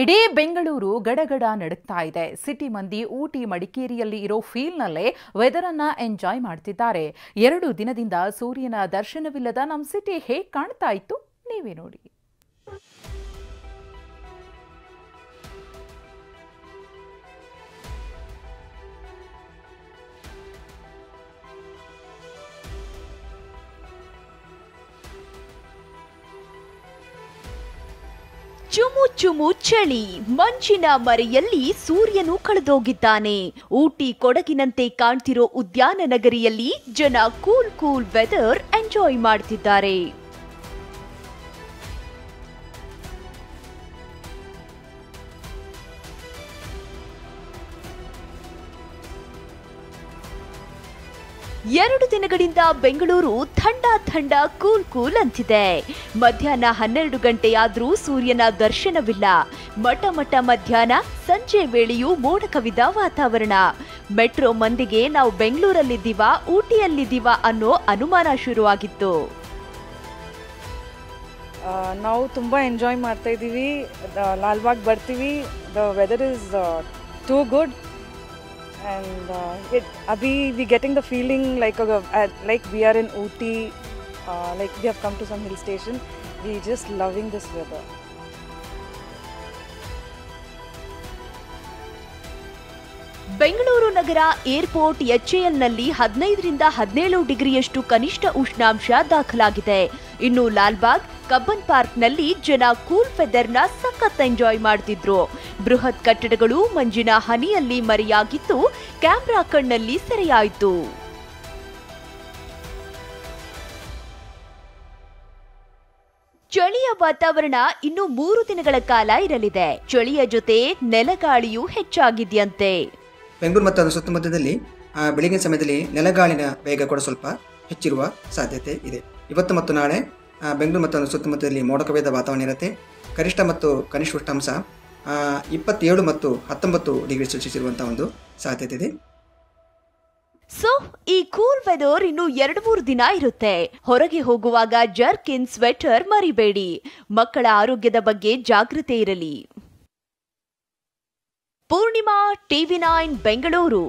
ಇಡೀ ಬೆಂಗಳೂರು ಗಡಗಡ ನಡುಗ್ತಾ ಇದೆ. ಸಿಟಿ ಮಂದಿ ಊಟಿ ಮಡಿಕೇರಿಯಲ್ಲಿ ಇರೋ ಫೀಲ್ನಲ್ಲೇ ವೆದರ್ ಅನ್ನ ಎಂಜಾಯ್ ಮಾಡ್ತಿದ್ದಾರೆ. 2 ದಿನದಿಂದ ಸೂರ್ಯನ ದರ್ಶನವಿಲ್ಲದ ನಮ್ಮ ಸಿಟಿ ಹೇಗೆ ಕಾಣ್ತಾ ಇತ್ತು ನೀವೇ ನೋಡಿ. ಚುಮು ಚುಮು ಚಳಿ, ಮಂಜಿನ ಮರೆಯಲ್ಲಿ ಸೂರ್ಯನು ಕಳೆದೋಗಿದ್ದಾನೆ. ಊಟಿ ಕೊಡಗಿನಂತೆ ಕಾಣ್ತಿರೋ ಉದ್ಯಾನ ನಗರಿಯಲ್ಲಿ ಜನ ಕೂಲ್ ವೆದರ್ ಎಂಜಾಯ್ ಮಾಡ್ತಿದ್ದಾರೆ. ಎರಡು ದಿನಗಳಿಂದ ಬೆಂಗಳೂರು ಥಂಡ ಕೂಲ್ ಅಂತಿದೆ. ಮಧ್ಯಾಹ್ನ 12 ಗಂಟೆಯಾದ್ರೂ ಸೂರ್ಯನ ದರ್ಶನವಿಲ್ಲ. ಮಟ ಮಧ್ಯಾಹ್ನ ಸಂಜೆ ವೇಳೆಯೂ ಮೋಡ ಕವಿದ ವಾತಾವರಣ. ಮೆಟ್ರೋ ಮಂದಿಗೆ ನಾವು ಬೆಂಗಳೂರಲ್ಲಿದ್ದೀವಾ ಊಟಿಯಲ್ಲಿದ್ದೀವಾ ಅನ್ನೋ ಅನುಮಾನ ಶುರುವಾಗಿತ್ತು. ನಾವು ತುಂಬ ಎಂಜಾಯ್ ಮಾಡ್ತಾ ಇದ್ದೀವಿ. ಲಾಲ್ಬಾಗ್ ಬರ್ತೀವಿ. The weather is too good. And we getting the feeling like we are in Ooty, like we have come to some hill station. We just loving this weather. Bengaluru ನಗರ ಏರ್ಪೋರ್ಟ್ HALನಲ್ಲಿ 15 ರಿಂದ 17 ಡಿಗ್ರಿಯಷ್ಟು ಕನಿಷ್ಠ ಉಷ್ಣಾಂಶ ದಾಖಲಾಗಿದೆ. ಇನ್ನು ಲಾಲ್ಬಾಗ್, ಕಬ್ಬನ್ ಪಾರ್ಕ್ನಲ್ಲಿ ಜನ ಕೂಲ್ ವೆದರ್ನ ಸಖತ್ ಎಂಜಾಯ್ ಮಾಡ್ತಿದ್ರು. ಬೃಹತ್ ಕಟ್ಟಡಗಳು ಮಂಜಿನ ಹನಿಯಲ್ಲಿ ಮರೆಯಾಗಿದ್ದು ಕ್ಯಾಮೆರಾ ಕಣ್ಣಲ್ಲಿ ಸೆರೆಯಾಯಿತು. ಚಳಿಯ ವಾತಾವರಣ ಇನ್ನು 3 ದಿನಗಳ ಕಾಲ ಇರಲಿದೆ. ಚಳಿಯ ಜೊತೆ ನೆಲಗಾಳಿಯೂ ಹೆಚ್ಚಾಗಿದೆಯಂತೆ. ಬೆಂಗಳೂರು ಮತ್ತು ಅದರ ಸುತ್ತಮುತ್ತದಲ್ಲಿ ಬೆಳಗಿನ ಸಮಯದಲ್ಲಿ ನೆಲಗಾಳಿನ ವೇಗ ಕೂಡ ಸ್ವಲ್ಪ ಹೆಚ್ಚಿರುವ ಸಾಧ್ಯತೆ ಇದೆ. ಇವತ್ತು ಮತ್ತು ನಾಳೆ ಬೆಂಗಳೂರು ಮತ್ತು ಅದರ ಸುತ್ತಮುತ್ತದಲ್ಲಿ ಮೋಡ ಕವಿದ ವಾತಾವರಣ ಇರುತ್ತೆ. ಗರಿಷ್ಠ ಮತ್ತು ಕನಿಷ್ಠ ಉಷ್ಣಾಂಶ 27 ಮತ್ತು 19 ಡಿಗ್ರಿ ಸೆಲ್ಸಿಯಸ್ ಇರುವಂಥ ಒಂದು ಸಾಧ್ಯತೆ ಇದೆ. ಸೊ ಈ ಕೂಲ್ ವೆದರ್ ಇನ್ನು 2-3 ದಿನ ಇರುತ್ತೆ. ಹೊರಗೆ ಹೋಗುವಾಗ ಜರ್ಕಿನ್, ಸ್ವೆಟರ್ ಮರಿಬೇಡಿ. ಮಕ್ಕಳ ಆರೋಗ್ಯದ ಬಗ್ಗೆ ಜಾಗೃತೆ ಇರಲಿ. ಪೂರ್ಣಿಮಾ, TV9 ಬೆಂಗಳೂರು.